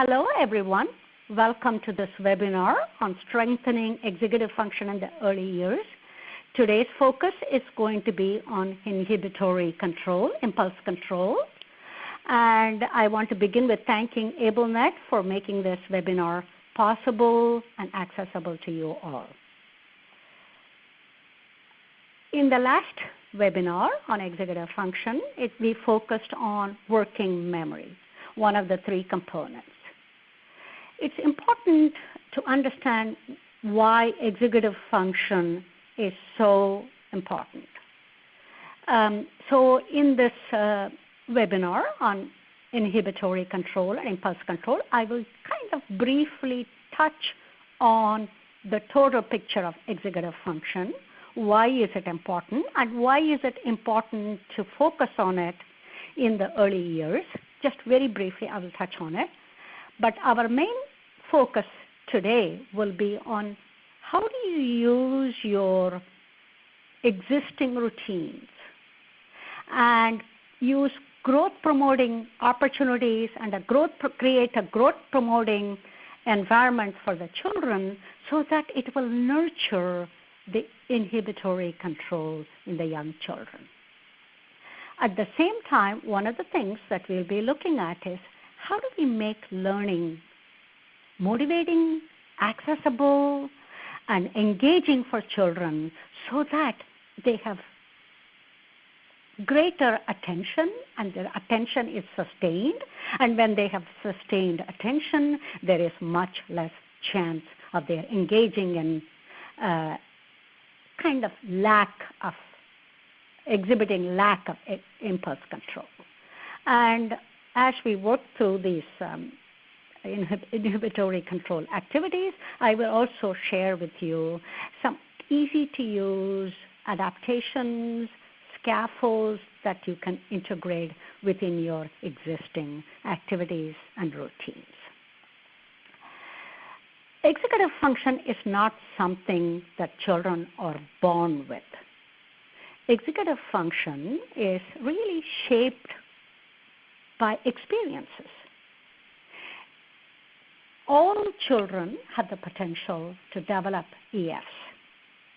Hello, everyone. Welcome to this webinar on strengthening executive function in the early years. Today's focus is going to be on inhibitory control, impulse control. And I want to begin with thanking AbleNet for making this webinar possible and accessible to you all. In the last webinar on executive function, we focused on working memory, one of the three components. It's important to understand why executive function is so important. So in this webinar on inhibitory control and impulse control, I will kind of briefly touch on the total picture of executive function. Why is it important, and why is it important to focus on it in the early years? Just very briefly, I will touch on it. But our main focus today will be on how do you use your existing routines and use growth-promoting opportunities and create a growth-promoting environment for the children so that it will nurture the inhibitory control in the young children. At the same time, one of the things that we'll be looking at is how do we make learning motivating, accessible, and engaging for children so that they have greater attention and their attention is sustained. And when they have sustained attention, there is much less chance of their engaging in kind of exhibiting lack of impulse control. And as we work through these inhibitory control activities, I will also share with you some easy-to-use adaptations, scaffolds that you can integrate within your existing activities and routines. Executive function is not something that children are born with. Executive function is really shaped by experiences. All children have the potential to develop EFs,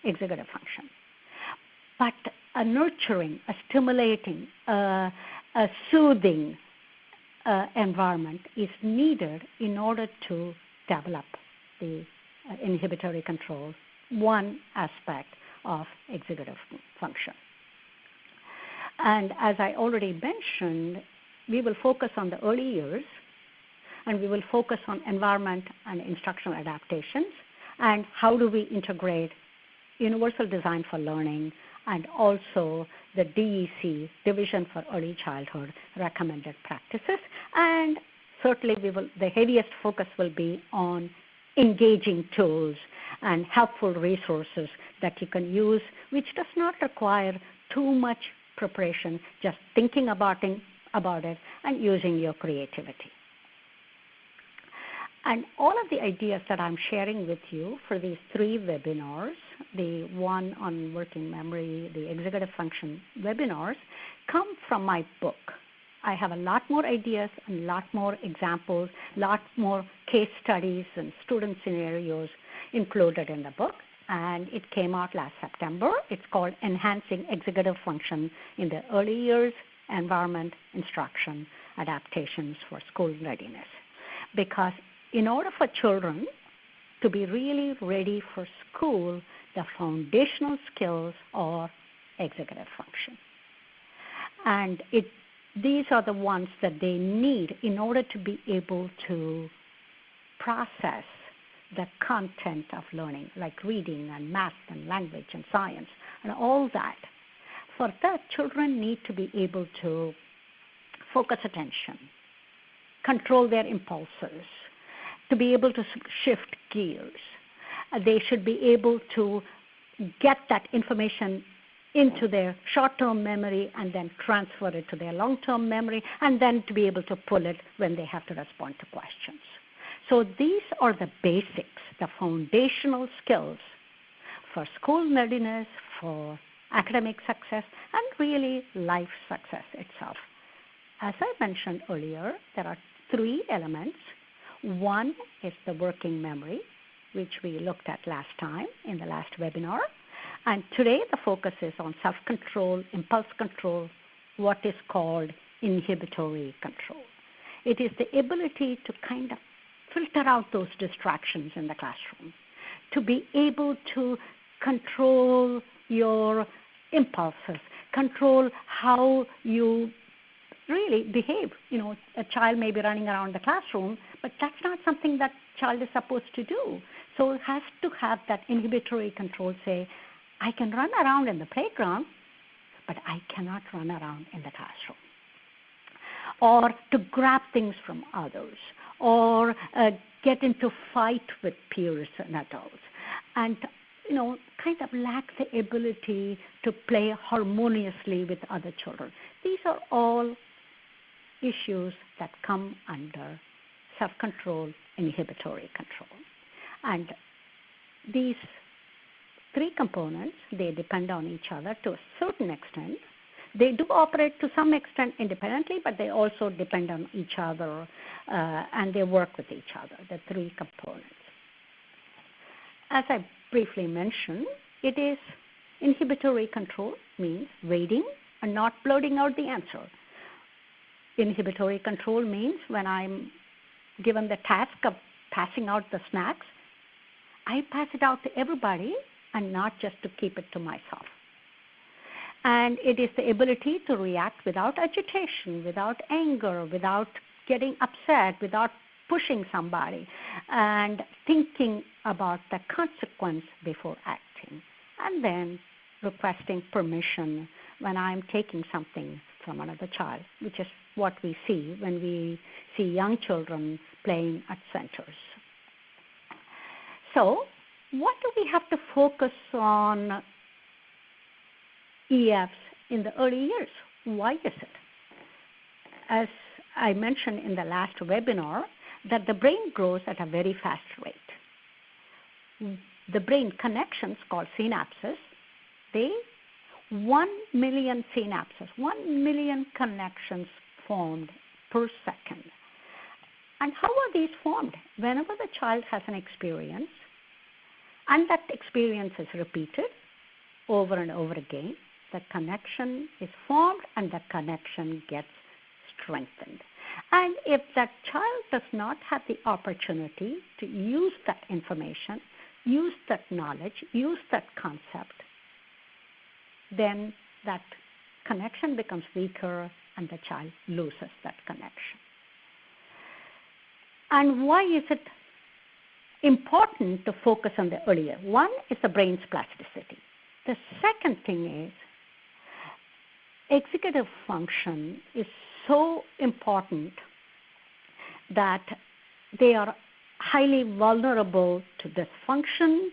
executive function. But a nurturing, a stimulating, a soothing environment is needed in order to develop the inhibitory control, one aspect of executive function. And as I already mentioned, we will focus on the early years, and we will focus on environment and instructional adaptations, and how do we integrate universal design for learning and also the DEC, Division for Early Childhood, recommended practices. And certainly the heaviest focus will be on engaging tools and helpful resources that you can use, which does not require too much preparation, just thinking about it and using your creativity. And all of the ideas that I'm sharing with you for these three webinars, the one on working memory, the executive function webinars, come from my book. I have a lot more ideas and a lot more examples, lot more case studies and student scenarios included in the book. And it came out last September. It's called Enhancing Executive Function in the Early Years, Environment, Instruction, Adaptations for School Readiness. Because in order for children to be really ready for school, the foundational skills are executive function. And these are the ones that they need in order to be able to process the content of learning, like reading and math and language and science and all that. For that, children need to be able to focus attention, control their impulses, to be able to shift gears. They should be able to get that information into their short-term memory and then transfer it to their long-term memory, and then to be able to pull it when they have to respond to questions. So these are the basics, the foundational skills for school readiness, for academic success, and really life success itself. As I mentioned earlier, there are three elements. One is the working memory, which we looked at last time in the last webinar. And today the focus is on self-control, impulse control, what is called inhibitory control. It is the ability to kind of filter out those distractions in the classroom, to be able to control your impulses, control how you really behave. A child may be running around the classroom, but that's not something that child is supposed to do. So it has to have that inhibitory control, say, I can run around in the playground, but I cannot run around in the classroom. Or to grab things from others, or get into fight with peers and adults, and kind of lack the ability to play harmoniously with other children. These are all issues that come under self-control, inhibitory control. And these three components, they depend on each other to a certain extent. They do operate to some extent independently, but they also depend on each other, and they work with each other, the three components. As I briefly mentioned, it is inhibitory control, means waiting and not blurting out the answer. Inhibitory control means when I'm given the task of passing out the snacks, I pass it out to everybody and not just to keep it to myself. And it is the ability to react without agitation, without anger, without getting upset, without pushing somebody, and thinking about the consequence before acting, and then requesting permission when I'm taking something from another child, which is what we see when we see young children playing at centers. So what do we have to focus on EFs in the early years? Why is it? As I mentioned in the last webinar, that the brain grows at a very fast rate. The brain connections, called synapses, 1 million synapses, 1 million connections formed per second. And how are these formed? Whenever the child has an experience, and that experience is repeated over and over again, the connection is formed and the connection gets strengthened. And if that child does not have the opportunity to use that information, use that knowledge, use that concept, then that connection becomes weaker and the child loses that connection. And why is it important to focus on the earlier? One is the brain's plasticity. The second thing is executive function is so important that they are highly vulnerable to dysfunction.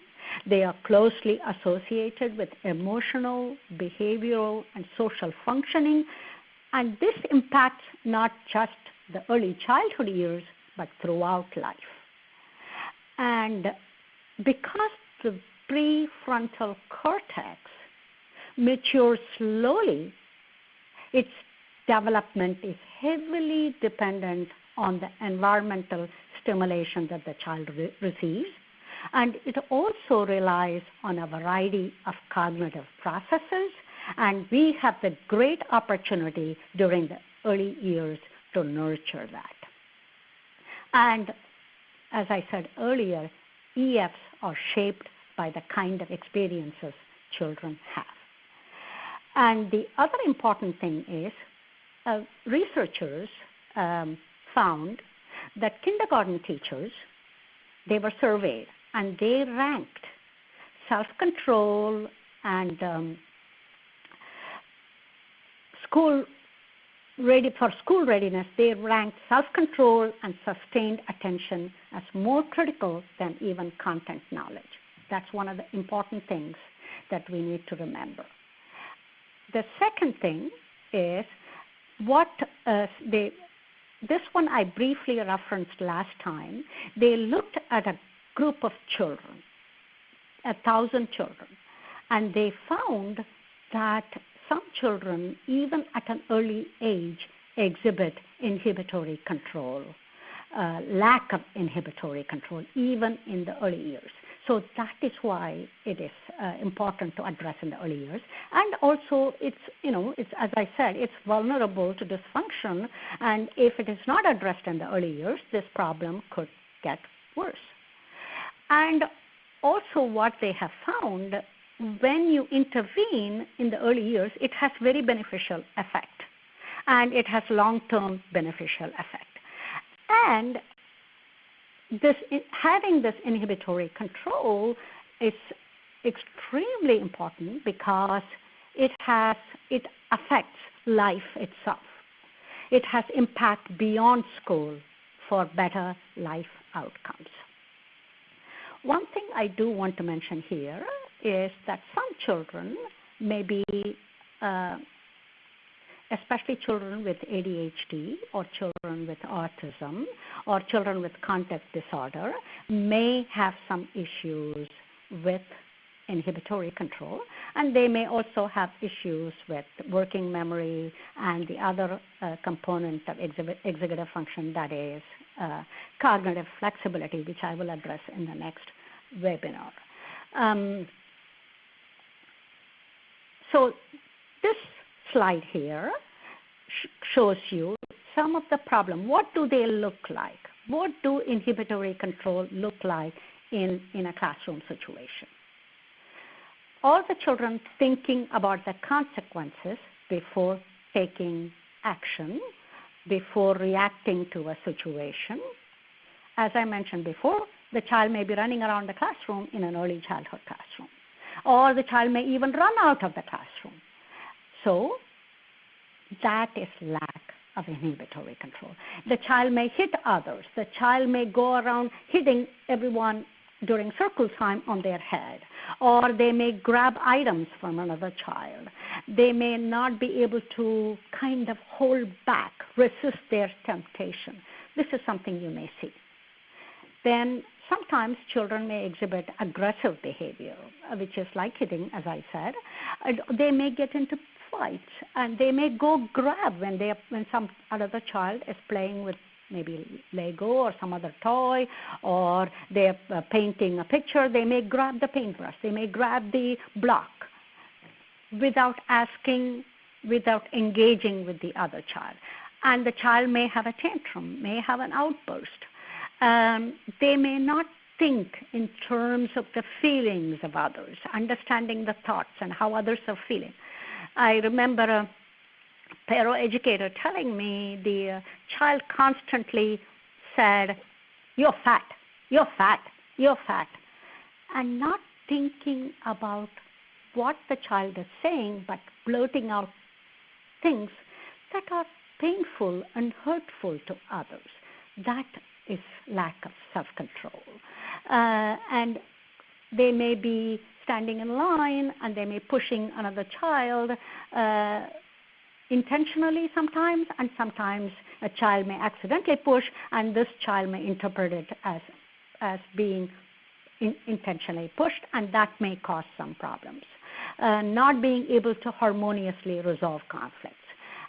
They are closely associated with emotional, behavioral, and social functioning. And this impacts not just the early childhood years, but throughout life. And because the prefrontal cortex matures slowly, its development is heavily dependent on the environmental stimulation that the child receives, and it also relies on a variety of cognitive processes, and we have the great opportunity during the early years to nurture that. And as I said earlier, EFs are shaped by the kind of experiences children have. And the other important thing is researchers found that kindergarten teachers, they were surveyed and they ranked self-control and for school readiness, they ranked self-control and sustained attention as more critical than even content knowledge. That's one of the important things that we need to remember. The second thing is this one I briefly referenced last time. They looked at a group of children, 1,000 children, and they found that some children, even at an early age, exhibit inhibitory control. lack of inhibitory control even in the early years. So that is why it is important to address in the early years. And also, it's as I said, it's vulnerable to dysfunction. And if it is not addressed in the early years, this problem could get worse. And also, what they have found, when you intervene in the early years, it has very beneficial effect, and it has long-term beneficial effect. And having this inhibitory control is extremely important because it affects life itself. It has impact beyond school for better life outcomes. One thing I do want to mention here is that some children may be especially children with ADHD or children with autism or children with conduct disorder may have some issues with inhibitory control, and they may also have issues with working memory and the other component of executive function, that is cognitive flexibility, which I will address in the next webinar. So this slide here shows you some of the problem. What do they look like? What do inhibitory control look like in a classroom situation? All the children thinking about the consequences before taking action, before reacting to a situation. As I mentioned before, the child may be running around the classroom in an early childhood classroom, or the child may even run out of the classroom. So that is lack of inhibitory control. The child may hit others. The child may go around hitting everyone during circle time on their head, or they may grab items from another child. They may not be able to kind of hold back, resist their temptation. This is something you may see. Then sometimes children may exhibit aggressive behavior, which is like hitting, as I said. They may get into fights, and they may go grab when some other child is playing with maybe Lego or some other toy, or they're painting a picture. They may grab the paintbrush. They may grab the block without asking, without engaging with the other child. And the child may have a tantrum, may have an outburst. They may not think in terms of the feelings of others, understanding the thoughts and how others are feeling. I remember a para-educator telling me the child constantly said, "You're fat, you're fat, you're fat," and not thinking about what the child is saying, but blurting out things that are painful and hurtful to others. That is lack of self-control. And they may be standing in line, and they may be pushing another child intentionally sometimes, and sometimes a child may accidentally push, and this child may interpret it as being intentionally pushed, and that may cause some problems. Not being able to harmoniously resolve conflicts.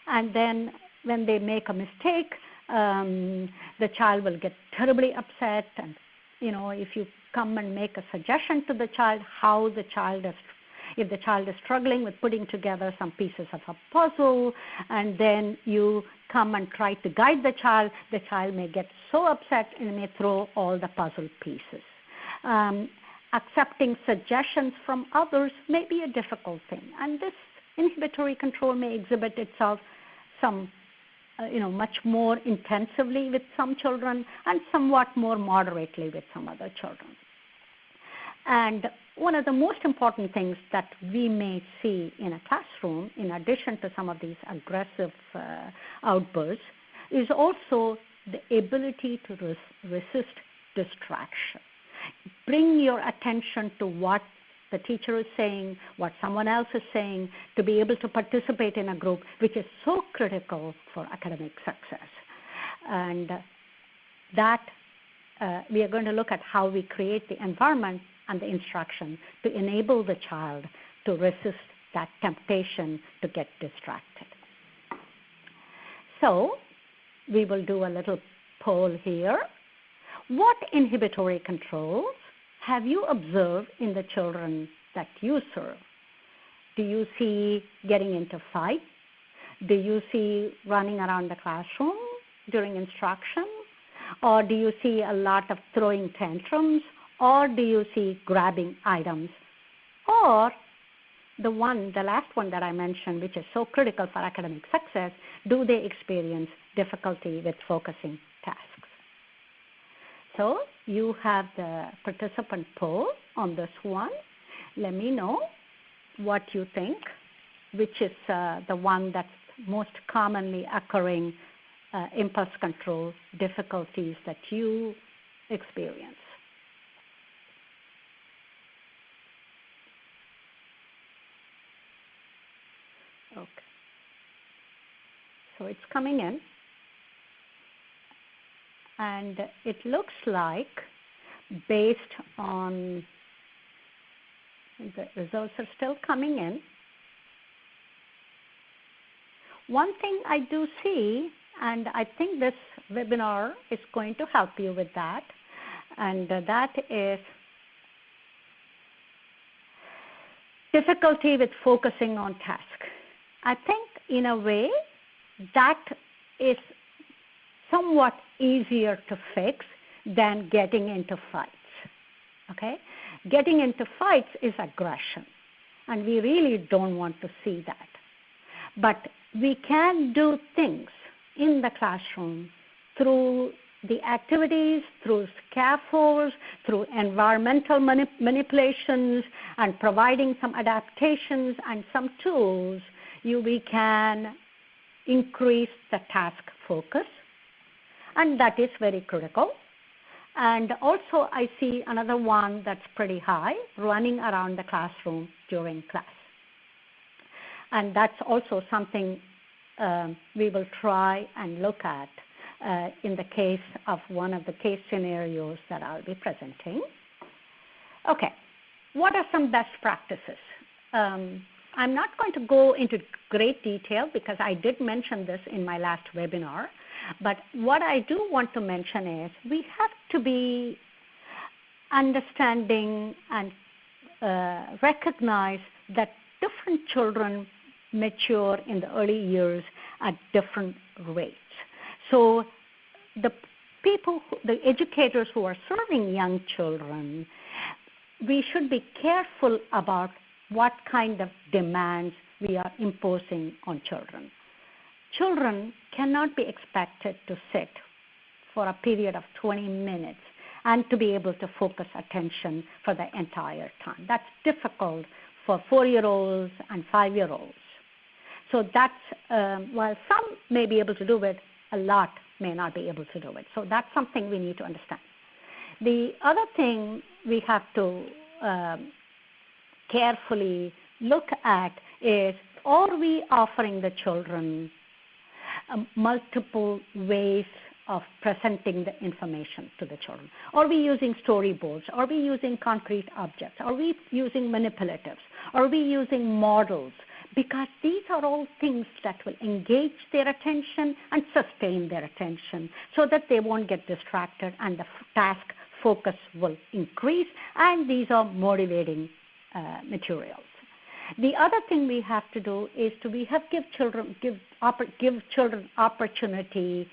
And then when they make a mistake, the child will get terribly upset, and if you come and make a suggestion to the child if the child is struggling with putting together some pieces of a puzzle, and then you come and try to guide the child may get so upset and may throw all the puzzle pieces. Accepting suggestions from others may be a difficult thing, and this inhibitory control may exhibit itself much more intensively with some children and somewhat more moderately with some other children. And one of the most important things that we may see in a classroom, in addition to some of these aggressive outbursts, is also the ability to resist distraction. Bring your attention to what the teacher is saying, what someone else is saying, to be able to participate in a group, which is so critical for academic success. And that we are going to look at how we create the environment and the instruction to enable the child to resist that temptation to get distracted. So we will do a little poll here. What inhibitory controls have you observed in the children that you serve? Do you see getting into fights? Do you see running around the classroom during instruction? Or do you see a lot of throwing tantrums? Or do you see grabbing items? Or the last one that I mentioned, which is so critical for academic success, do they experience difficulty with focusing tasks? So you have the participant poll on this one. Let me know what you think, which is the one that's most commonly occurring impulse control difficulties that you experience. Okay. So it's coming in. And it looks like, based on the results are still coming in, one thing I do see, and I think this webinar is going to help you with that, and that is difficulty with focusing on task. I think in a way that is somewhat easier to fix than getting into fights. Okay? Getting into fights is aggression, and we really don't want to see that. But we can do things in the classroom through the activities, through scaffolds, through environmental manipulations, and providing some adaptations and some tools. We can increase the task focus, and that is very critical. And also I see another one that's pretty high, running around the classroom during class. And that's also something we will try and look at in the case of one of the case scenarios that I'll be presenting. Okay, what are some best practices? I'm not going to go into great detail because I did mention this in my last webinar, but what I do want to mention is we have to be understanding and recognize that different children mature in the early years at different rates. So the educators who are serving young children, we should be careful about what kind of demands we are imposing on children. Children cannot be expected to sit for a period of 20 minutes and to be able to focus attention for the entire time. That's difficult for 4-year-olds and 5-year-olds. So that's, while some may be able to do it, a lot may not be able to do it. So that's something we need to understand. The other thing we have to carefully look at is, are we offering the children multiple ways of presenting the information to the children? Are we using storyboards? Are we using concrete objects? Are we using manipulatives? Are we using models? Because these are all things that will engage their attention and sustain their attention so that they won't get distracted and the task focus will increase, and these are motivating materials. The other thing we have to do is give children opportunity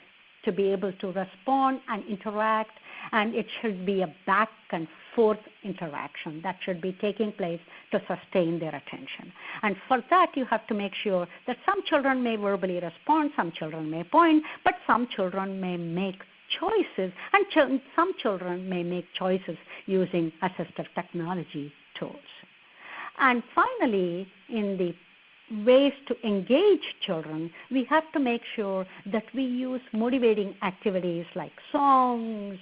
to be able to respond and interact, and it should be a back and forth interaction that should be taking place to sustain their attention. And for that, you have to make sure that some children may verbally respond, some children may point, but some children may make choices, and some children may make choices using assistive technology tools. And finally, in the ways to engage children, we have to make sure that we use motivating activities like songs,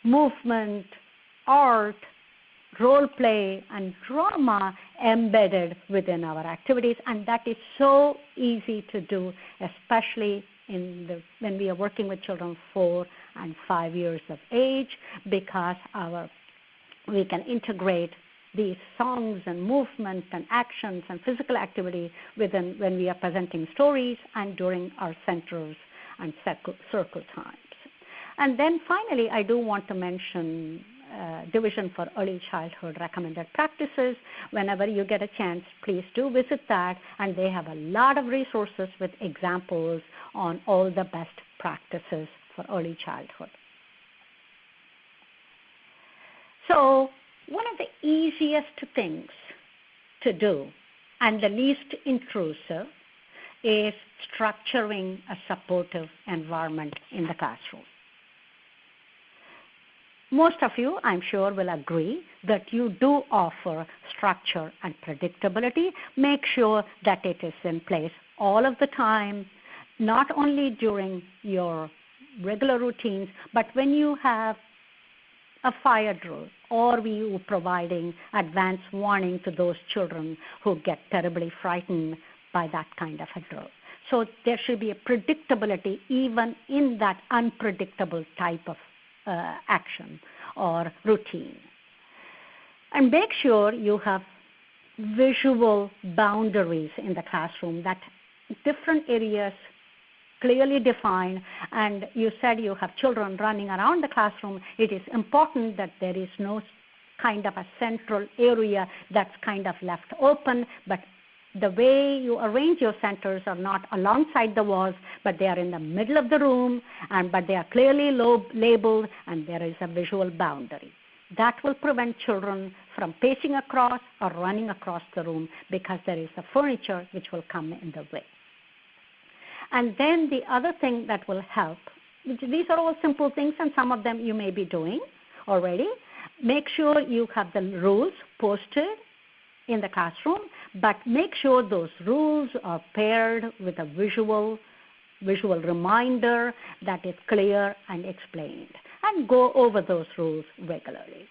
movement, art, role play, and drama embedded within our activities. And that is so easy to do, especially when we are working with children 4 and 5 years of age, because we can integrate these songs and movement and actions and physical activity when we are presenting stories and during our centers and circle times. And then finally, I do want to mention Division for Early Childhood Recommended Practices. Whenever you get a chance, please do visit that, and they have a lot of resources with examples on all the best practices for early childhood. So one of the easiest things to do and the least intrusive is structuring a supportive environment in the classroom. Most of you, I'm sure, will agree that you do offer structure and predictability. Make sure that it is in place all of the time, not only during your regular routines, but when you have a fire drill, or you providing advance warning to those children who get terribly frightened by that kind of a drill. So there should be a predictability even in that unpredictable type of action or routine. And make sure you have visual boundaries in the classroom, that different areas clearly defined. And you said you have children running around the classroom. It is important that there is no kind of a central area that's kind of left open, but the way you arrange your centers are not alongside the walls, but they are in the middle of the room, but they are clearly labeled, and there is a visual boundary. That will prevent children from pacing across or running across the room because there is a furniture which will come in the way. And then the other thing that will help, these are all simple things, and some of them you may be doing already. Make sure you have the rules posted in the classroom, but make sure those rules are paired with a visual reminder that is clear and explained, and go over those rules regularly.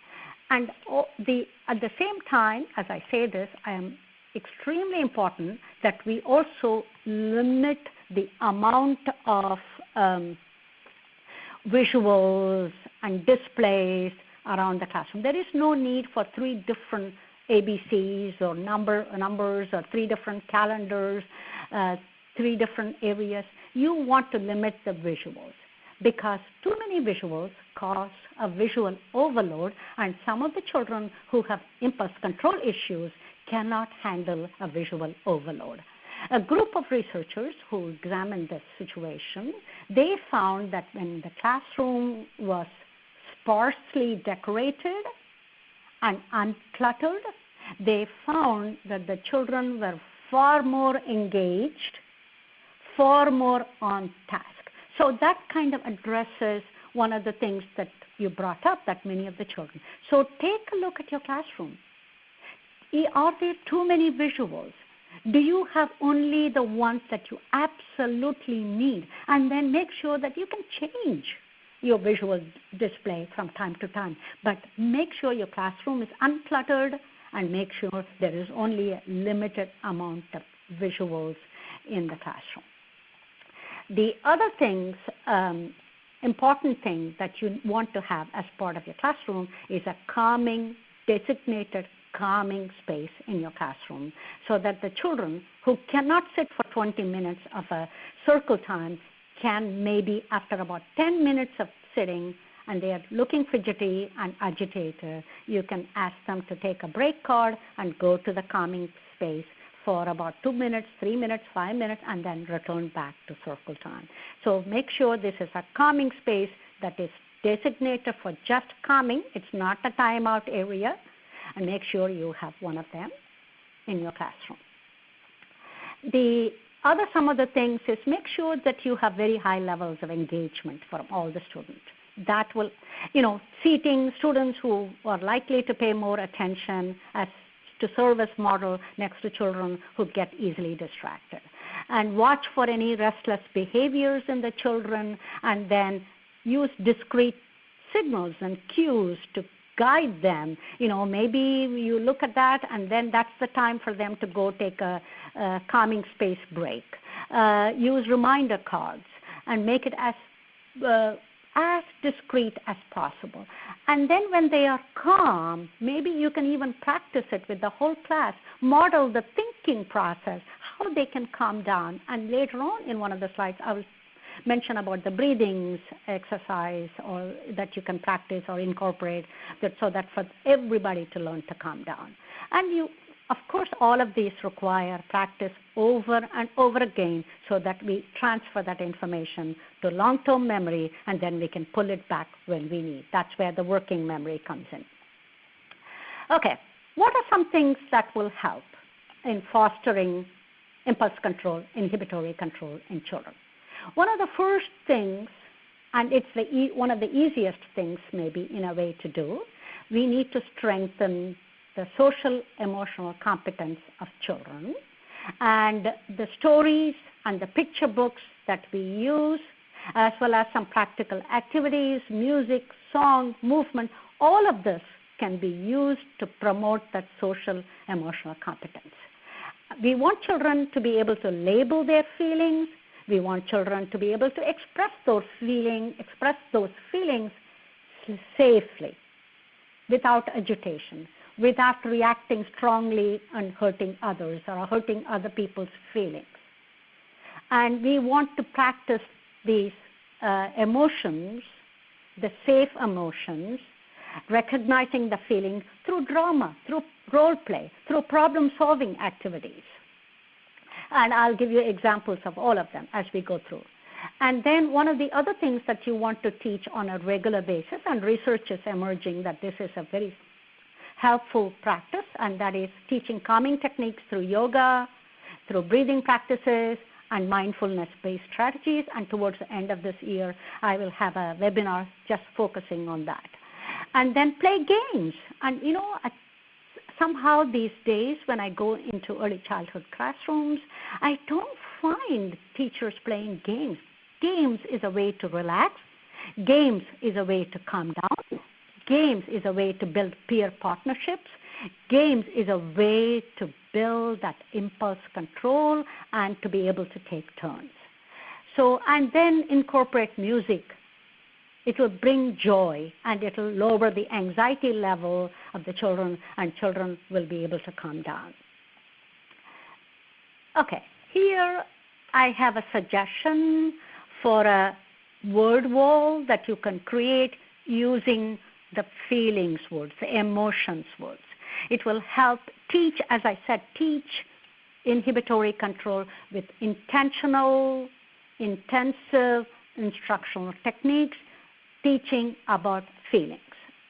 And at the same time, as I say this, I am extremely important that we also limit the amount of visuals and displays around the classroom. There is no need for 3 different ABCs or numbers or 3 different calendars, 3 different areas. You want to limit the visuals because too many visuals cause a visual overload, and some of the children who have impulse control issues cannot handle a visual overload. A group of researchers who examined this situation, they found that when the classroom was sparsely decorated and uncluttered, they found that the children were far more engaged, far more on task. So that kind of addresses one of the things that you brought up, that many of the children. So take a look at your classroom. Are there too many visuals? Do you have only the ones that you absolutely need? And then make sure that you can change your visual display from time to time. But make sure your classroom is uncluttered, and make sure there is only a limited amount of visuals in the classroom. The other things, important thing that you want to have as part of your classroom is a designated calming space in your classroom, so that the children who cannot sit for 20 minutes of a circle time can maybe after about 10 minutes of sitting and they are looking fidgety and agitated, you can ask them to take a break card and go to the calming space for about 2 minutes, 3 minutes, 5 minutes, and then return back to circle time. So make sure this is a calming space that is designated for just calming. It's not a timeout area, and make sure you have one of them in your classroom. Some of the things is make sure that you have very high levels of engagement from all the students. That will, seating students who are likely to pay more attention as to service model next to children who get easily distracted. And watch for any restless behaviors in the children, and then use discrete signals and cues to guide them. Maybe you look at that, and then that's the time for them to go take a calming space break. Use reminder cards and make it as discreet as possible. And then when they are calm, maybe you can even practice it with the whole class, model the thinking process, how they can calm down. And later on in one of the slides, I will mention about the breathings exercise or that you can practice or incorporate that so that for everybody to learn to calm down. And you, of course, all of these require practice over and over again so that we transfer that information to long-term memory and then we can pull it back when we need. That's where the working memory comes in. Okay, what are some things that will help in fostering impulse control, inhibitory control in children? One of the first things, and it's one of the easiest things maybe in a way to do, we need to strengthen the social emotional competence of children, and the stories and the picture books that we use, as well as some practical activities, music, song, movement, all of this can be used to promote that social emotional competence. We want children to be able to label their feelings. We want children to be able to express those feelings safely, without agitation, without reacting strongly and hurting others or hurting other people's feelings. And we want to practice these emotions, the safe emotions, recognizing the feeling through drama, through role play, through problem-solving activities. And I'll give you examples of all of them as we go through. And then one of the other things that you want to teach on a regular basis, and research is emerging that this is a very helpful practice, and that is teaching calming techniques through yoga, through breathing practices, and mindfulness-based strategies. And towards the end of this year, I will have a webinar just focusing on that. And then play games. And you know, somehow these days when I go into early childhood classrooms, I don't find teachers playing games. Games is a way to relax. Games is a way to calm down. Games is a way to build peer partnerships. Games is a way to build that impulse control and to be able to take turns. So, and then incorporate music. It will bring joy and it will lower the anxiety level of the children, and children will be able to calm down. Okay, here I have a suggestion for a word wall that you can create using the feelings words, the emotions words. It will help teach, as I said, teach inhibitory control with intentional, intensive instructional techniques, teaching about feelings.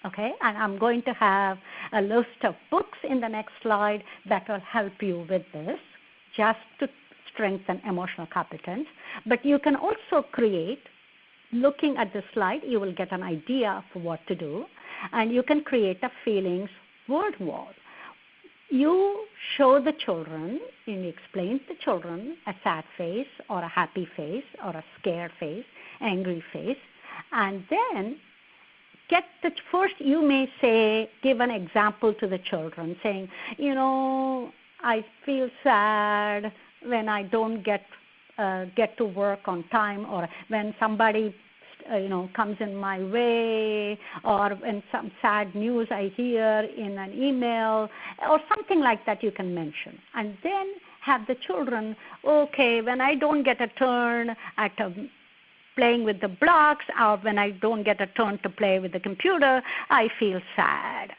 Okay, and I'm going to have a list of books in the next slide that will help you with this, just to strengthen emotional competence. But you can also create, looking at the slide, you will get an idea of what to do, and you can create a feelings word wall. You show the children, and you explain to the children a sad face or a happy face or a scared face, angry face, and then first you may say, give an example to the children saying, you know, I feel sad when I don't get to work on time, or when somebody comes in my way, or when some sad news I hear in an email, or something like that you can mention. And then have the children, okay, when I don't get a turn at playing with the blocks, or when I don't get a turn to play with the computer, I feel sad.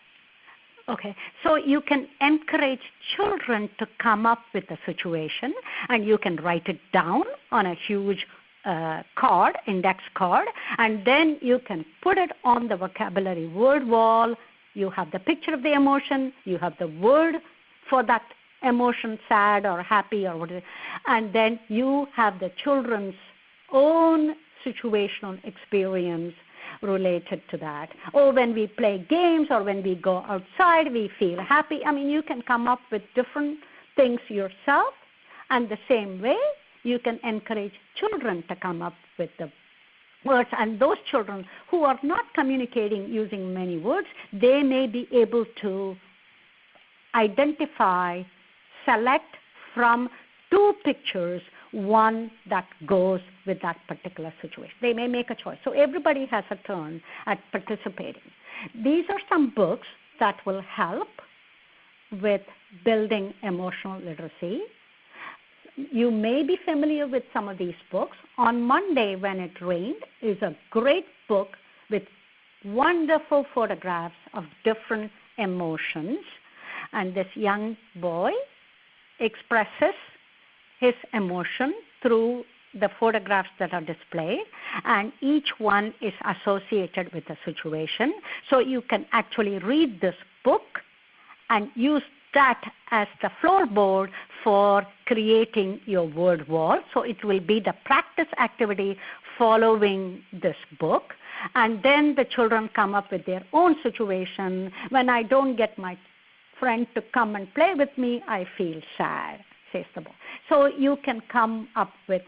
Okay, so you can encourage children to come up with a situation, and you can write it down on a huge card, index card, and then you can put it on the vocabulary word wall. You have the picture of the emotion, you have the word for that emotion, sad or happy or whatever, and then you have the children's own situational experience related to that. Or when we play games or when we go outside, we feel happy. I mean, you can come up with different things yourself, and the same way you can encourage children to come up with the words. And those children who are not communicating using many words, they may be able to identify, select from two pictures one that goes with that particular situation. They may make a choice. So everybody has a turn at participating. These are some books that will help with building emotional literacy. You may be familiar with some of these books. On Monday When It Rained is a great book with wonderful photographs of different emotions. And this young boy expresses his emotion through the photographs that are displayed, and each one is associated with a situation. So you can actually read this book and use that as the floorboard for creating your word wall. So it will be the practice activity following this book. And then the children come up with their own situation. When I don't get my friend to come and play with me, I feel sad, says the boy. So you can come up with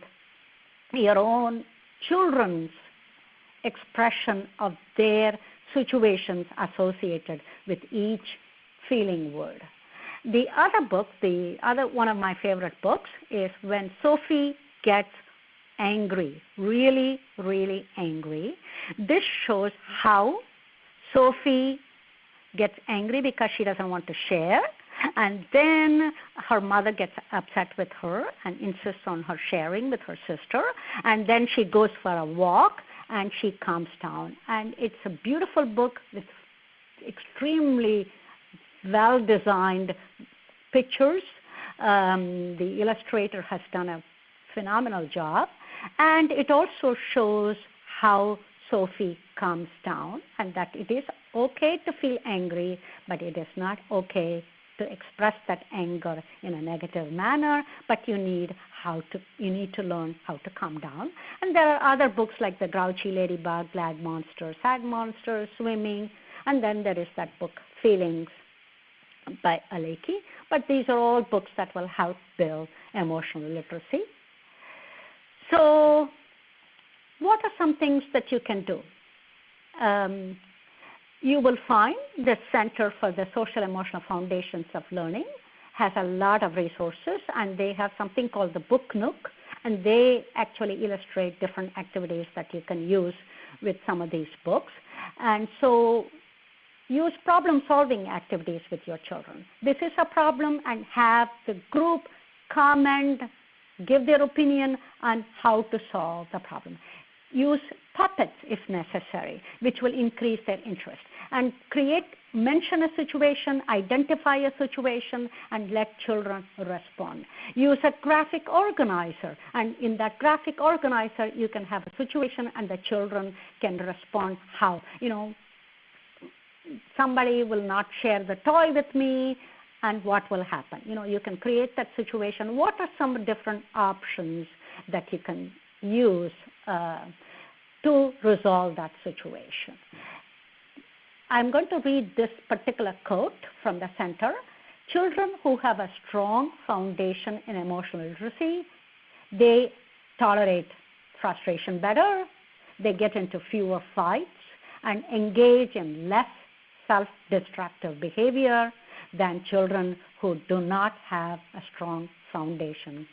your own children's expression of their situations associated with each feeling word. The other book, one of my favorite books, is When Sophie Gets Angry, really, really angry. This shows how Sophie gets angry because she doesn't want to share, and then her mother gets upset with her and insists on her sharing with her sister, and then she goes for a walk and she calms down. And it's a beautiful book with extremely well-designed pictures. The illustrator has done a phenomenal job, and it also shows how Sophie calms down, and that it is okay to feel angry, but it is not okay to express that anger in a negative manner, but you need to learn how to calm down. And there are other books like The Grouchy Ladybug, Glad Monster, Sad Monster, Swimming, and then there is that book Feelings by Aleki. But these are all books that will help build emotional literacy. So what are some things that you can do? You will find the Center for the Social Emotional Foundations of Learning has a lot of resources, and they have something called the Book Nook, and they actually illustrate different activities that you can use with some of these books. And so use problem-solving activities with your children. This is a problem, and have the group comment, give their opinion on how to solve the problem. Use puppets if necessary, which will increase their interest. And mention a situation, identify a situation, and let children respond. Use a graphic organizer, and in that graphic organizer, you can have a situation and the children can respond how. Somebody will not share the toy with me, and what will happen? You can create that situation. What are some different options that you can use to resolve that situation? I'm going to read this particular quote from the center. Children who have a strong foundation in emotional literacy, they tolerate frustration better, they get into fewer fights, and engage in less self-destructive behavior than children who do not have a strong foundation.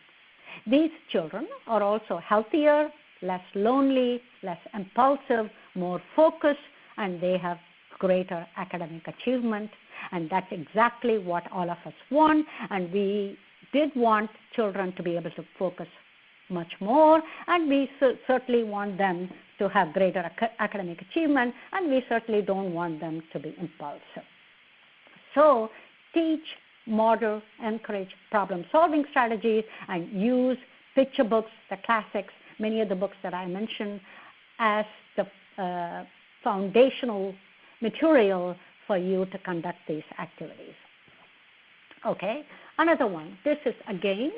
These children are also healthier, less lonely, less impulsive, more focused, and they have greater academic achievement. And that's exactly what all of us want. And we did want children to be able to focus much more, and we certainly want them to have greater academic achievement, and we certainly don't want them to be impulsive. So teach, model, encourage problem-solving strategies, and use picture books, the classics, many of the books that I mentioned, as the foundational material for you to conduct these activities. Okay, another one. This is, again,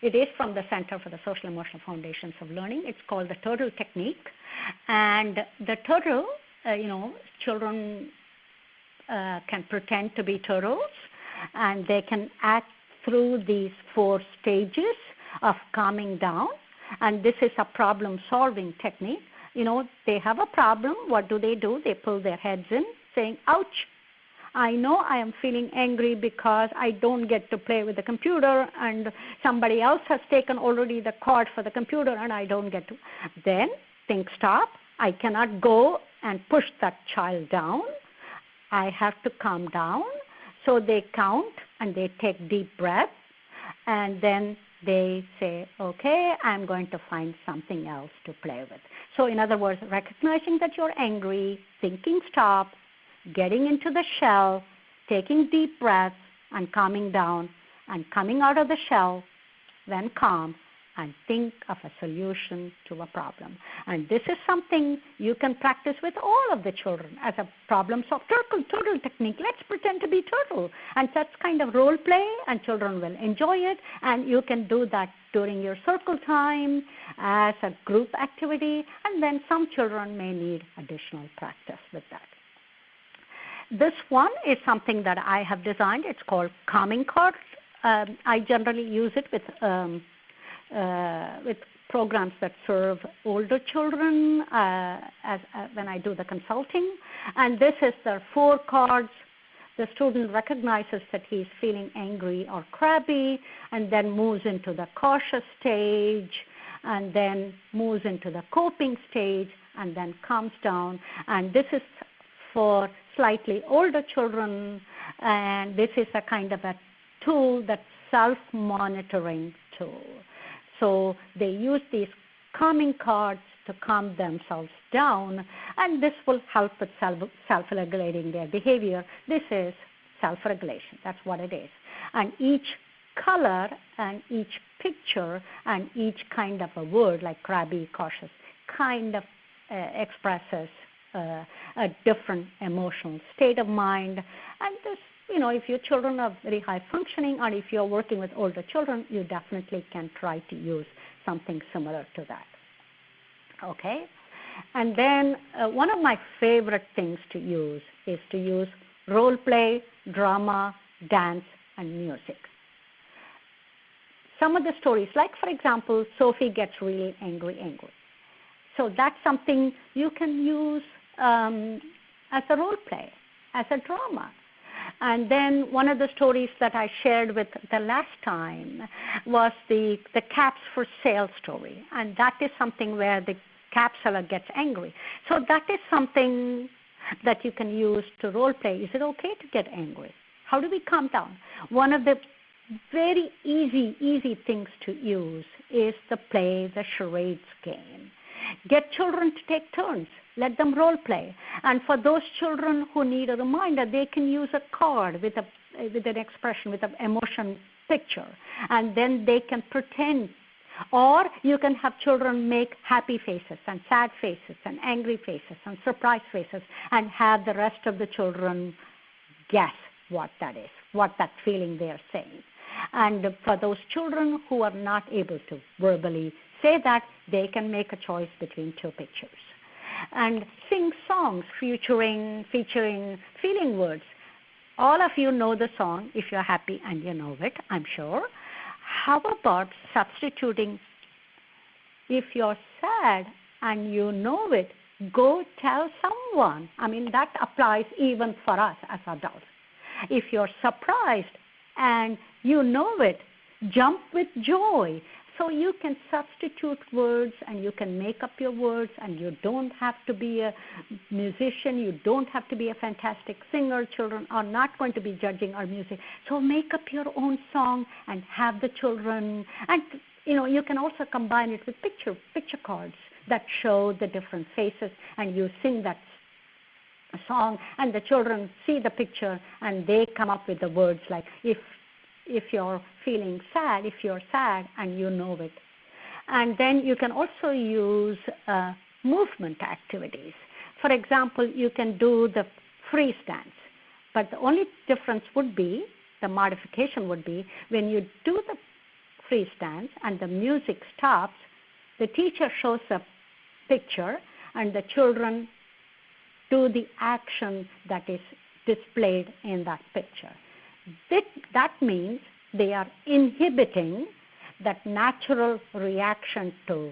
it is from the Center for the Social Emotional Foundations of Learning. It's called the turtle technique. And the turtle, children can pretend to be turtles, and they can act through these 4 stages of calming down. And this is a problem-solving technique. They have a problem. What do? They pull their heads in, saying, ouch, I know I am feeling angry because I don't get to play with the computer, and somebody else has taken already the cord for the computer, and I don't get to. Then think, stop. I cannot go and push that child down. I have to calm down. So they count, and they take deep breaths, and then they say, okay, I'm going to find something else to play with. So in other words, recognizing that you're angry, thinking stop, getting into the shell, taking deep breaths and calming down and coming out of the shell, then calm and think of a solution to a problem. And this is something you can practice with all of the children as a problem-solving turtle technique. Let's pretend to be turtle. And that's kind of role play, and children will enjoy it. And you can do that during your circle time as a group activity. And then some children may need additional practice with that. This one is something that I have designed. It's called calming cards. I generally use it with programs that serve older children when I do the consulting. And this is the 4 cards. The student recognizes that he's feeling angry or crabby, and then moves into the cautious stage, and then moves into the coping stage, and then calms down. And this is for slightly older children, and this is a kind of a tool that's self-monitoring tool. So they use these calming cards to calm themselves down, and this will help with self-regulating their behavior. This is self-regulation. That's what it is. And each color and each picture and each kind of a word, like crabby, cautious, kind of expresses a different emotional state of mind. And this, if your children are very high functioning, or if you're working with older children, you definitely can try to use something similar to that. Okay? And then one of my favorite things to use is to use role play, drama, dance, and music. Some of the stories, like for example, Sophie gets really angry. So that's something you can use as a role play, as a drama. And then one of the stories that I shared with the last time was the caps for sale story. And that is something where the cap seller gets angry. So that is something that you can use to role play. Is it okay to get angry? How do we calm down? One of the very easy things to use is to play the charades game. Get children to take turns. Let them role play. And for those children who need a reminder, they can use a card with an expression, with an emotion picture. And then they can pretend. Or you can have children make happy faces and sad faces and angry faces and surprise faces, and have the rest of the children guess what that is, what that feeling they are saying. And for those children who are not able to verbally say that, they can make a choice between 2 pictures. And sing songs featuring feeling words. All of you know the song if you're happy and you know it, I'm sure. How about substituting, if you're sad and you know it, go tell someone. I mean, that applies even for us as adults. If you're surprised and you know it, jump with joy. So you can substitute words and you can make up your words, and you don't have to be a musician. You don't have to be a fantastic singer. Children are not going to be judging our music. So make up your own song and have the children. And, you can also combine it with picture cards that show the different faces, and you sing that song, and the children see the picture and they come up with the words like, if you're feeling sad, if you're sad and you know it. And then you can also use movement activities. For example, you can do the freeze dance. But the only difference would be, the modification would be, when you do the freeze dance and the music stops, the teacher shows a picture and the children do the action that is displayed in that picture. That means they are inhibiting that natural reaction to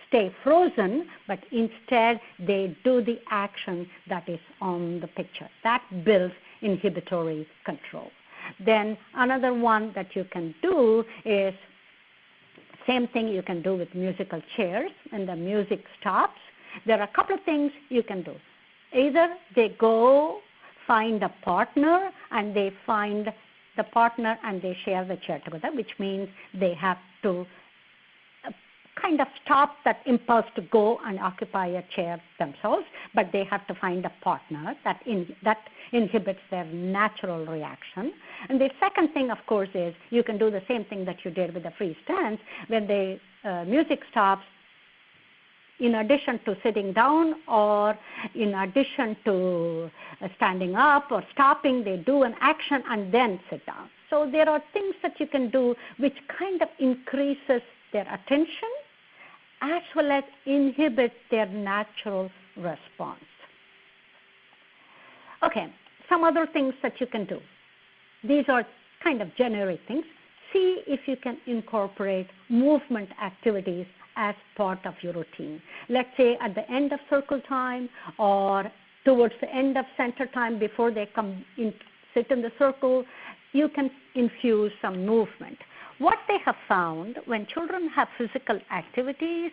stay frozen, but instead they do the action that is on the picture. That builds inhibitory control. Then another one that you can do is, same thing you can do with musical chairs. When the music stops, there are a couple of things you can do. Either they go find a partner and they find the partner and they share the chair together, which means they have to kind of stop that impulse to go and occupy a chair themselves, but they have to find a partner that inhibits their natural reaction. And the second thing, of course, is you can do the same thing that you did with the free stance. When the music stops, in addition to sitting down or in addition to standing up or stopping, they do an action and then sit down. So there are things that you can do which kind of increases their attention as well as inhibit their natural response. Okay, some other things that you can do. These are kind of generic things. See if you can incorporate movement activities as part of your routine. Let's say at the end of circle time or towards the end of center time before they come in, sit in the circle, you can infuse some movement. What they have found, when children have physical activities,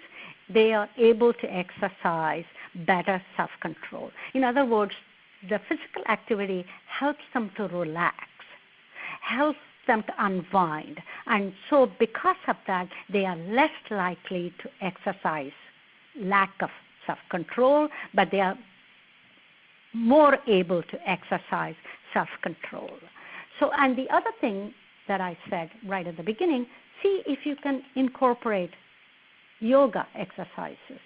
they are able to exercise better self-control. In other words, the physical activity helps them to relax, helps them to unwind. And so because of that, they are less likely to exercise lack of self-control, but they are more able to exercise self-control. So, and the other thing that I said right at the beginning, see if you can incorporate yoga exercises.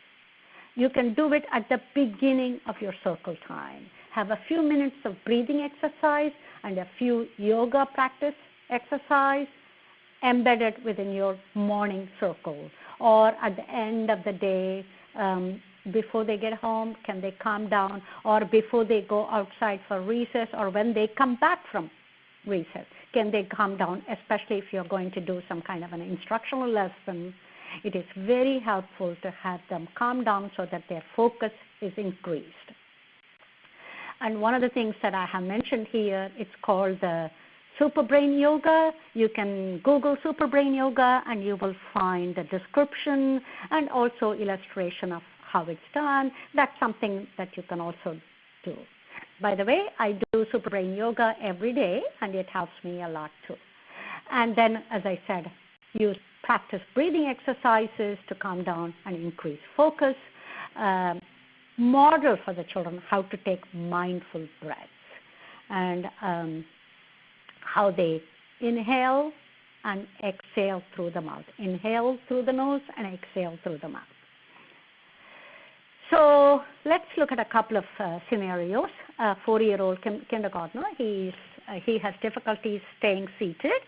You can do it at the beginning of your circle time. Have a few minutes of breathing exercise and a few yoga practice exercise embedded within your morning circle. Or at the end of the day, before they get home, can they calm down? Or before they go outside for recess, or when they come back from recess, can they calm down, especially if you're going to do some kind of an instructional lesson. It is very helpful to have them calm down so that their focus is increased. And one of the things that I have mentioned here, it's called the Super Brain Yoga. You can Google Super Brain Yoga and you will find the description and also illustration of how it's done. That's something that you can also do. By the way, I do Super Brain Yoga every day and it helps me a lot too. And then, as I said, use practice breathing exercises to calm down and increase focus. Model for the children how to take mindful breaths and how they inhale and exhale through the mouth. Inhale through the nose and exhale through the mouth. So let's look at a couple of scenarios. A 4-year-old kindergartner, he has difficulties staying seated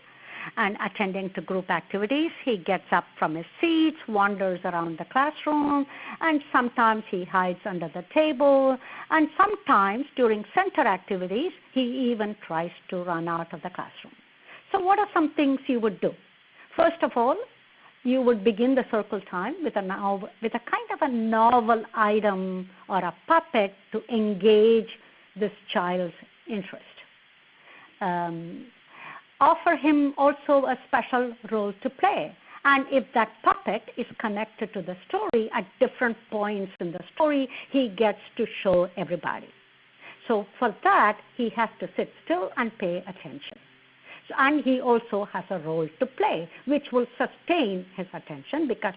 and attending to group activities. He gets up from his seat, wanders around the classroom, and sometimes he hides under the table, and sometimes during center activities, he even tries to run out of the classroom. So what are some things you would do? First of all, you would begin the circle time with a kind of a novel item or a puppet to engage this child's interest. Offer him also a special role to play. And if that puppet is connected to the story at different points in the story, he gets to show everybody. So for that, he has to sit still and pay attention. And he also has a role to play, which will sustain his attention because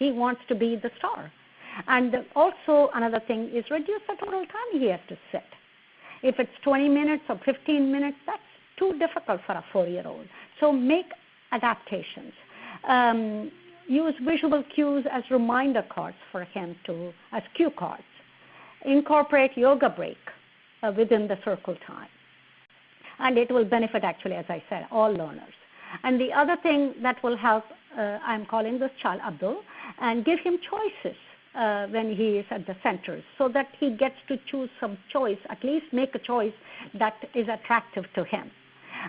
he wants to be the star. And also another thing is reduce the total time he has to sit. If it's 20 minutes or 15 minutes, that's too difficult for a 4-year-old. So make adaptations. Use visual cues as reminder cards for him as cue cards. Incorporate yoga break within the circle time. And it will benefit, actually, as I said, all learners. And the other thing that will help, I'm calling this child Abdul, and give him choices when he is at the centers so that he gets to choose some choice, at least make a choice that is attractive to him.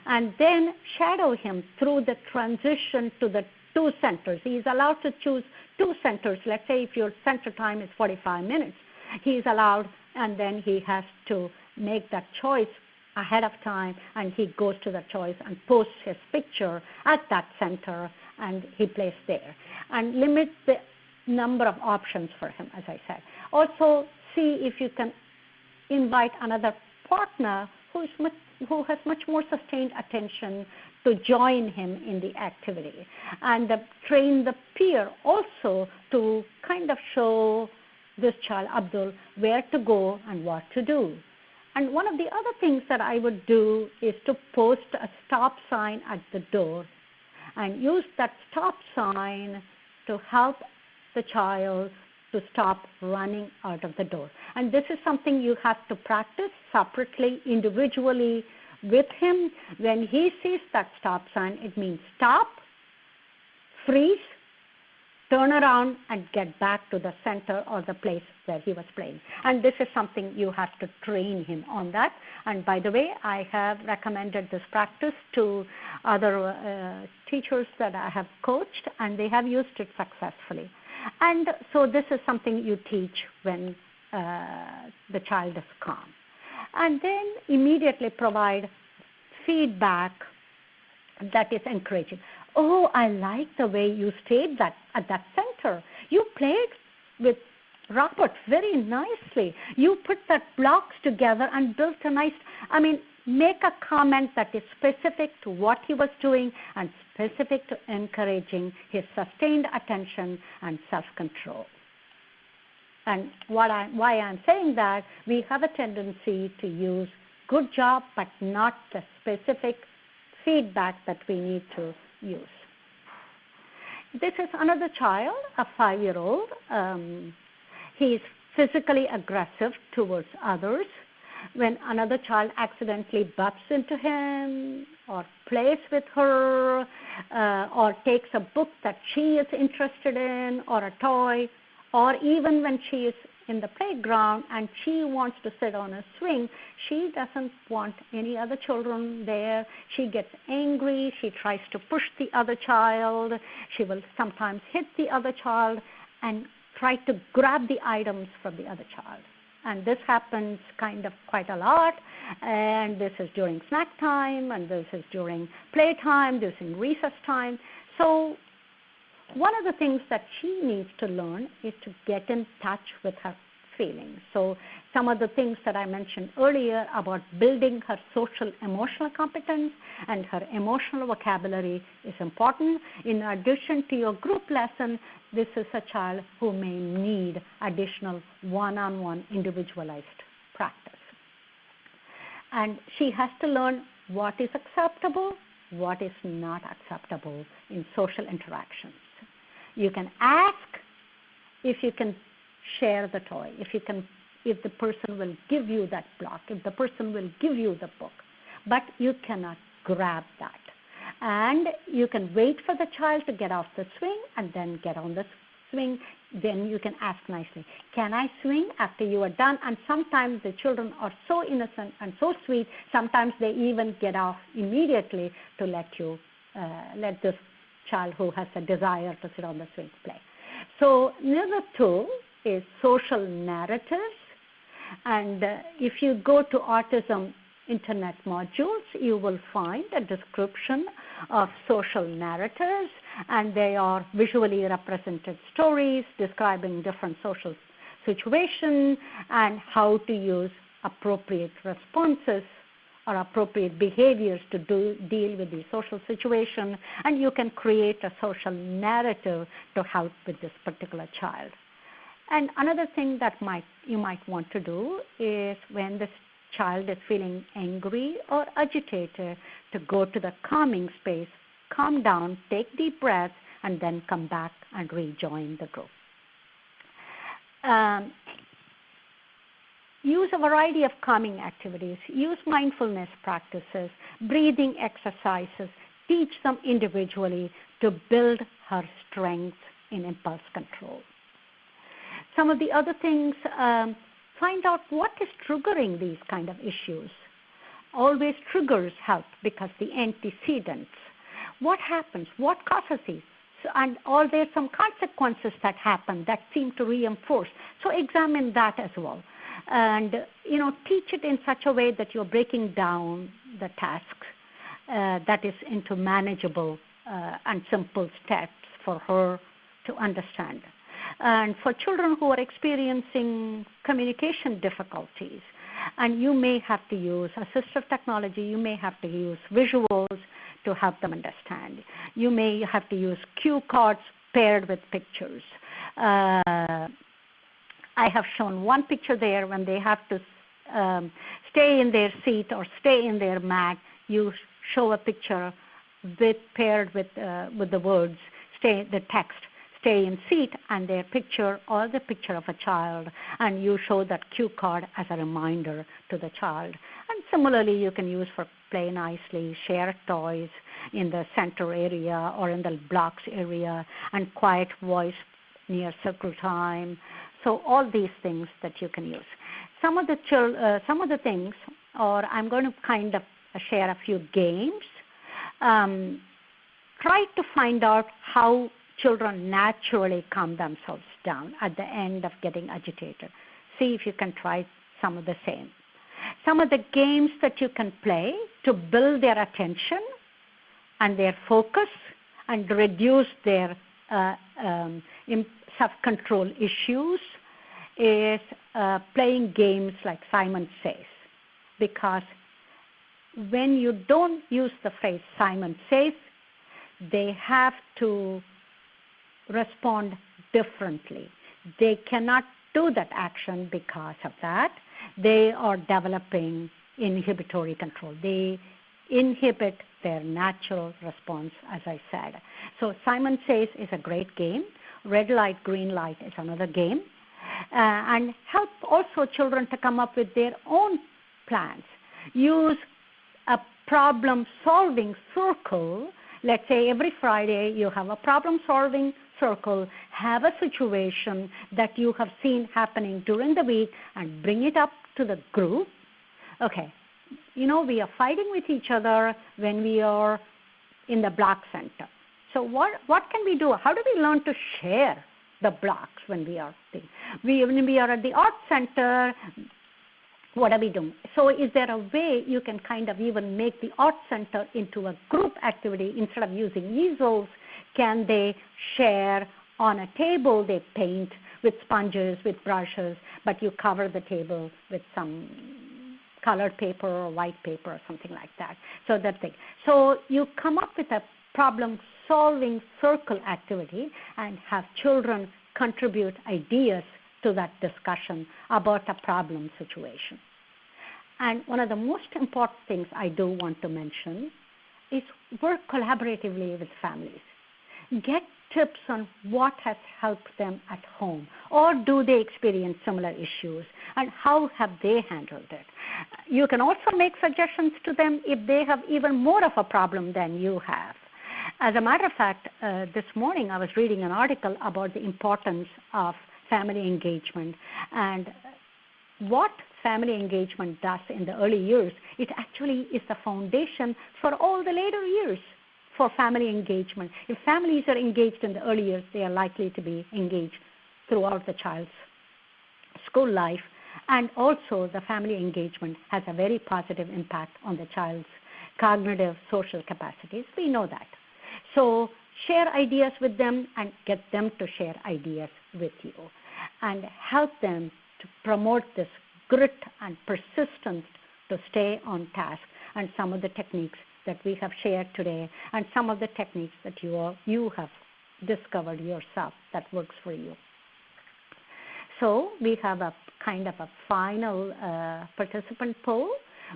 And then shadow him through the transition to the 2 centers. He is allowed to choose 2 centers. Let's say if your center time is 45 minutes, he is allowed, and then he has to make that choice ahead of time, and he goes to the choice and posts his picture at that center, and he plays there. And limit the number of options for him, as I said. Also, see if you can invite another partner who has much more sustained attention to join him in the activity, and train the peer also to kind of show this child, Abdul, where to go and what to do. And one of the other things that I would do is to post a stop sign at the door and use that stop sign to help the child to stop running out of the door. And this is something you have to practice separately, individually with him. When he sees that stop sign, it means stop, freeze, turn around, and get back to the center or the place where he was playing. And this is something you have to train him on that. And by the way, I have recommended this practice to other teachers that I have coached, and they have used it successfully. And so this is something you teach when the child is calm. And then immediately provide feedback that is encouraging. Oh, I like the way you stayed at that center. You played with Robert very nicely. You put that blocks together and built a nice, make a comment that is specific to what he was doing and specific to encouraging his sustained attention and self-control. And why I'm saying that, we have a tendency to use good job, but not the specific feedback that we need to use. This is another child, a 5-year-old. He is physically aggressive towards others. When another child accidentally bumps into him or plays with her or takes a book that she is interested in or a toy, or even when she is in the playground and she wants to sit on a swing, she doesn't want any other children there. She gets angry. She tries to push the other child. She will sometimes hit the other child and try to grab the items from the other child. And this happens kind of quite a lot. And this is during snack time, and this is during playtime, this is in recess time. So one of the things that she needs to learn is to get in touch with her feelings. So some of the things that I mentioned earlier about building her social emotional competence and her emotional vocabulary is important. In addition to your group lesson, this is a child who may need additional one-on-one individualized practice. And she has to learn what is acceptable, what is not acceptable in social interactions. You can ask if you can share the toy, if the person will give you that block, if the person will give you the book, but you cannot grab that. And you can wait for the child to get off the swing and then get on the swing. Then you can ask nicely, can I swing after you are done? And sometimes the children are so innocent and so sweet, sometimes they even get off immediately to let this child who has a desire to sit on the swing play. So number 2 is social narratives. And if you go to autism internet modules, you will find a description of social narratives, and they are visually represented stories describing different social situations and how to use appropriate responses or appropriate behaviors to deal with the social situation, and you can create a social narrative to help with this particular child. And another thing that you might want to do is when this child is feeling angry or agitated, to go to the calming space, calm down, take deep breaths, and then come back and rejoin the group. Use a variety of calming activities. Use mindfulness practices, breathing exercises. Teach them individually to build her strength in impulse control. Some of the other things, find out what is triggering these kind of issues. Always triggers help because the antecedents. What happens? What causes these? And are there some consequences that happen that seem to reinforce? So examine that as well. And, teach it in such a way that you're breaking down the tasks that is into manageable and simple steps for her to understand. And for children who are experiencing communication difficulties, And you may have to use assistive technology. You may have to use visuals to help them understand. You may have to use cue cards paired with pictures. I have shown one picture there when they have to stay in their seat or stay in their mat. You show a picture paired with the words, the text, stay in seat, and their picture or the picture of a child, and you show that cue card as a reminder to the child. And similarly, you can use for play nicely, share toys in the center area or in the blocks area, and quiet voice near circle time. So all these things that you can use. Some of the things, or I'm going to kind of share a few games. Try to find out how children naturally calm themselves down at the end of getting agitated. See if you can try some of the same. Some of the games that you can play to build their attention and their focus and reduce their self-control issues is playing games like Simon Says. Because when you don't use the phrase Simon Says, they have to respond differently. They cannot do that action because of that. They are developing inhibitory control. They inhibit their natural response, as I said. So Simon Says is a great game. Red light, green light is another game. And help also children to come up with their own plans. Use a problem-solving circle. Let's say every Friday you have a problem-solving circle, have a situation that you have seen happening during the week and bring it up to the group. Okay, we are fighting with each other when we are in the block center. So what can we do? How do we learn to share the blocks when we are when we are at the art center? What are we doing? So is there a way you can kind of even make the art center into a group activity instead of using easels? Can they share on a table? They paint with sponges, with brushes, but you cover the table with some colored paper or white paper or something like that. So that thing. So you come up with a problem-solving circle activity and have children contribute ideas to that discussion about a problem situation. And one of the most important things I do want to mention is work collaboratively with families. Get tips on what has helped them at home, or do they experience similar issues, and how have they handled it. You can also make suggestions to them if they have even more of a problem than you have. As a matter of fact, this morning I was reading an article about the importance of family engagement and what family engagement does in the early years. It actually is the foundation for all the later years for family engagement. If families are engaged in the early years, they are likely to be engaged throughout the child's school life. And also the family engagement has a very positive impact on the child's cognitive social capacities. We know that. So share ideas with them and get them to share ideas with you and help them to promote this grit and persistence to stay on task, and some of the techniques that we have shared today and some of the techniques that you have discovered yourself that works for you. So we have a kind of a final participant poll.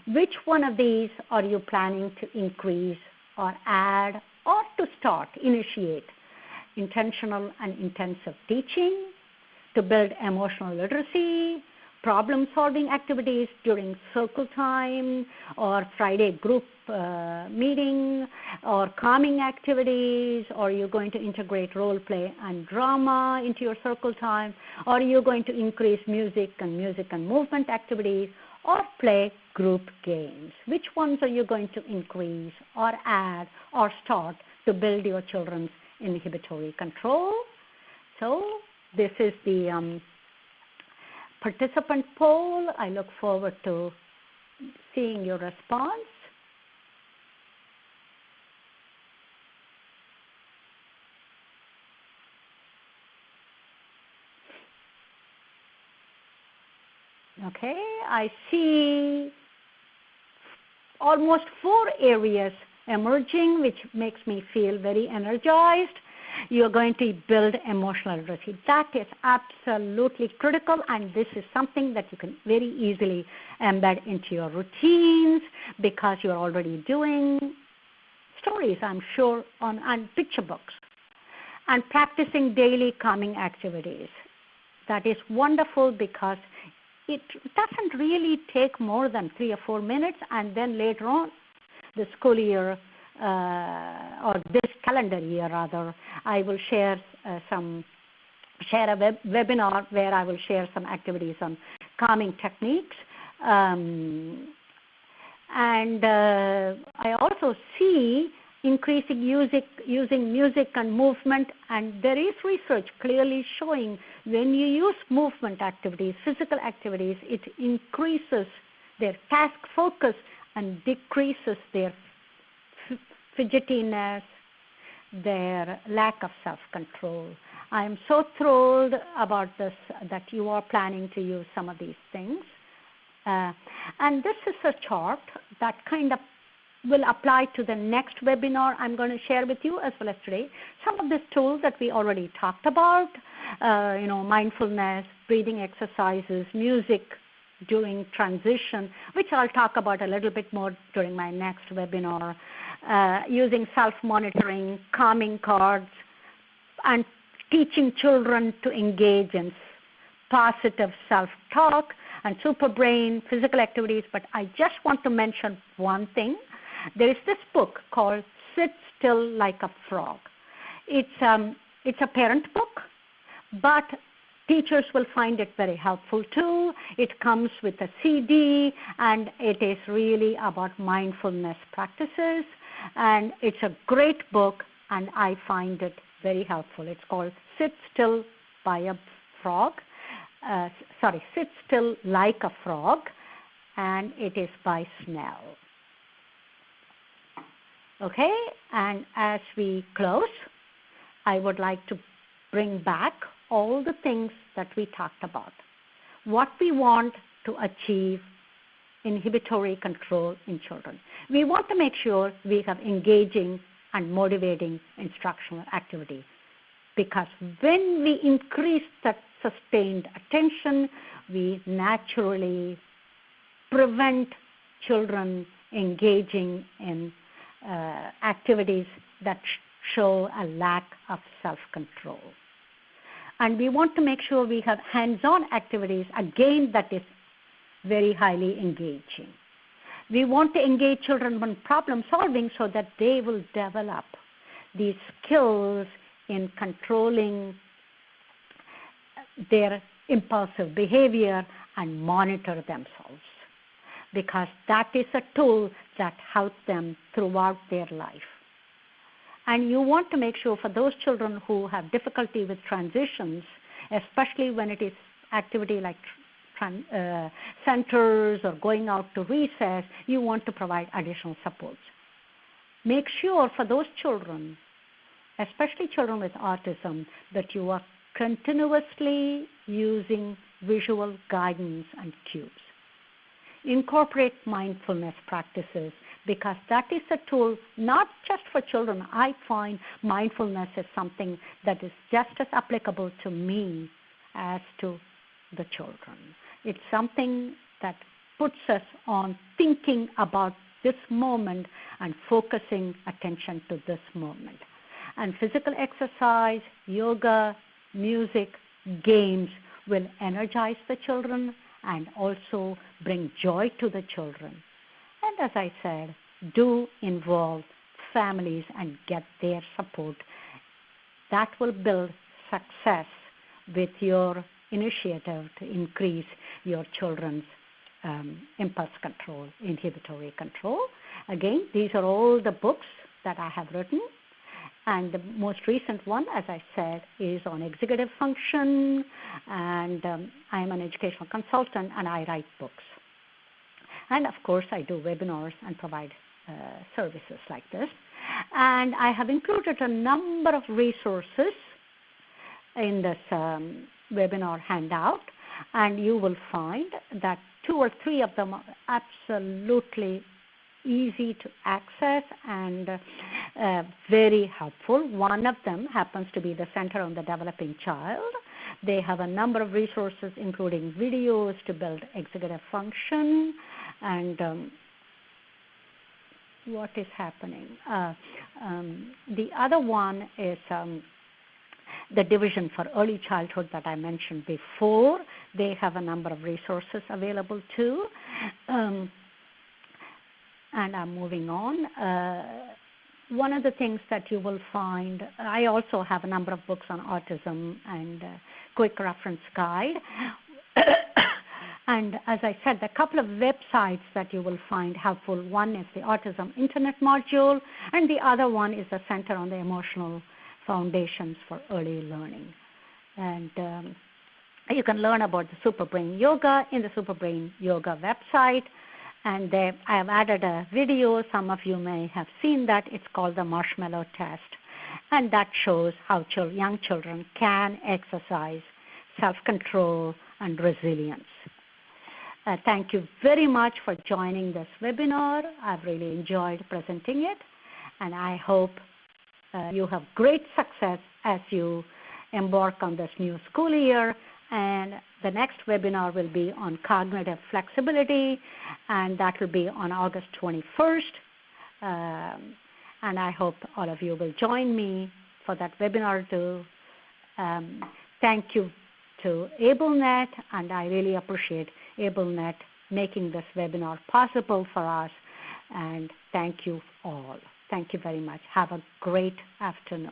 Which one of these are you planning to increase or add or to start, initiate? Intentional and intensive teaching, to build emotional literacy, problem-solving activities during circle time or Friday group meeting, or calming activities, or you're going to integrate role play and drama into your circle time, or you're going to increase music and movement activities, or play group games. Which ones are you going to increase or add or start to build your children's inhibitory control? So this is the participant poll. I look forward to seeing your response. Okay, I see almost 4 areas emerging, which makes me feel very energized. You're going to build emotional literacy. That is absolutely critical, and this is something that you can very easily embed into your routines because you're already doing stories, I'm sure, on picture books, and practicing daily calming activities. That is wonderful because it doesn't really take more than 3 or 4 minutes, and then later on, the school year, or this calendar year rather, I will share a webinar where I will share some activities on calming techniques. And I also see increasing using music and movement, and there is research clearly showing when you use movement activities, physical activities, it increases their task focus and decreases their fidgetiness, their lack of self-control. I am so thrilled about this, that you are planning to use some of these things. And this is a chart that kind of will apply to the next webinar I'm going to share with you as well as today. Some of these tools that we already talked about, mindfulness, breathing exercises, music during transition, which I'll talk about a little bit more during my next webinar, using self-monitoring, calming cards, and teaching children to engage in positive self-talk and super brain, physical activities. But I just want to mention one thing. There is this book called Sit Still Like a Frog. It's a parent book, but teachers will find it very helpful too. It comes with a CD, and it is really about mindfulness practices. And it's a great book, and I find it very helpful. It's called Sit Still by a Frog. Sit Still Like a Frog, and it is by Snell. Okay, and as we close, I would like to bring back all the things that we talked about. What we want to achieve inhibitory control in children. We want to make sure we have engaging and motivating instructional activity, because when we increase that sustained attention, we naturally prevent children engaging in activities that show a lack of self-control. And we want to make sure we have hands-on activities, again, that is very highly engaging. We want to engage children in problem solving so that they will develop these skills in controlling their impulsive behavior and monitor themselves, because that is a tool that helps them throughout their life. And you want to make sure for those children who have difficulty with transitions, especially when it is activity like centers or going out to recess, you want to provide additional supports. Make sure for those children, especially children with autism, that you are continuously using visual guidance and cues. Incorporate mindfulness practices, because that is a tool not just for children. I find mindfulness is something that is just as applicable to me as to the children. It's something that puts us on thinking about this moment and focusing attention to this moment. And physical exercise, yoga, music, games will energize the children and also bring joy to the children. And as I said, do involve families and get their support. That will build success with your initiative to increase your children's impulse control, inhibitory control. Again, these are all the books that I have written. And the most recent one, as I said, is on executive function, and I'm an educational consultant, and I write books. And of course, I do webinars and provide services like this. And I have included a number of resources in this webinar handout. and you will find that 2 or 3 of them are absolutely easy to access and very helpful. One of them happens to be the Center on the Developing Child. They have a number of resources, including videos to build executive function and what is happening. The other one is the Division for Early Childhood that I mentioned before. They have a number of resources available too. And I'm moving on. One of the things that you will find, I also have a number of books on autism and quick reference guide. And as I said, a couple of websites that you will find helpful. One is the Autism Internet Module, and the other one is the Center on the Emotional Foundations for Early Learning. And you can learn about the Superbrain Yoga in the Superbrain Yoga website. And I have added a video. Some of you may have seen that. It's called the Marshmallow Test. And that shows how young children can exercise self-control and resilience. Thank you very much for joining this webinar. I've really enjoyed presenting it, and I hope you have great success as you embark on this new school year. And the next webinar will be on cognitive flexibility, and that will be on August 21st. And I hope all of you will join me for that webinar too. Thank you to AbleNet, and I really appreciate AbleNet making this webinar possible for us. And thank you all. Thank you very much. Have a great afternoon.